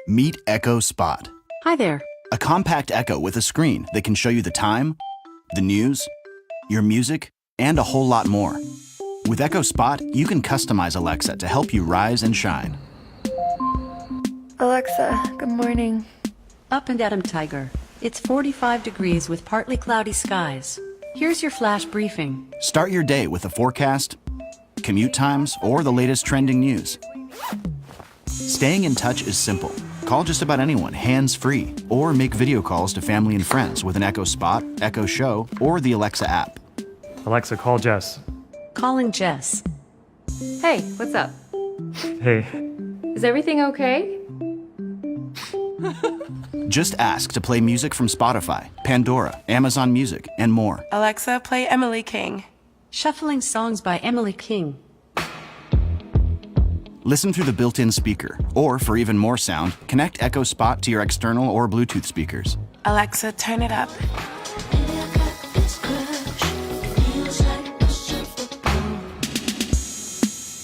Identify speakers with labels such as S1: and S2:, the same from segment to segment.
S1: Meet Echo Spot,
S2: Hi there.
S1: a compact Echo with a screen that can show you the time, the news, your music, and a whole lot more. With Echo Spot, you can customize Alexa to help you rise and shine.
S3: Alexa, good morning.
S2: Up and at 'em, Tiger. It's 45 degrees with partly cloudy skies. Here's your flash briefing.
S1: Start your day with a forecast, commute times, or the latest trending news. Staying in touch is simple. Call just about anyone hands-free, or make video calls to family and friends with an Echo Spot, Echo Show, or the Alexa app.
S4: Alexa, call Jess.
S2: Calling Jess.
S3: Hey, what's up?
S4: Hey,
S3: Is everything okay?
S1: Just ask to play music from Spotify, Pandora, Amazon Music, and more.
S5: Alexa, play Emily King.
S2: Shuffling songs by Emily King.
S1: Listen through the built-in speaker, or for even more sound, connect Echo Spot to your external or Bluetooth speakers.
S5: Alexa, turn it up.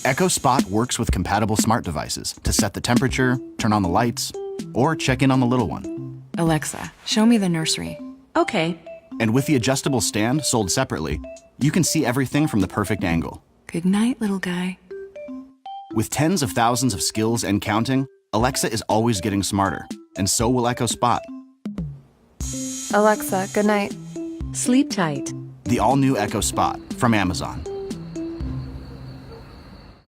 S1: Echo Spot works with compatible smart devices to set the temperature, turn on the lights, or check in on the little one.
S6: Alexa, show me the nursery.
S2: Okay.
S1: And with the adjustable stand sold separately, you can see everything from the perfect angle.
S6: Good night, little guy.
S1: With tens of thousands of skills and counting, Alexa is always getting smarter, and so will Echo Spot.
S3: Alexa, good night.
S2: Sleep tight.
S1: The all-new Echo Spot from Amazon.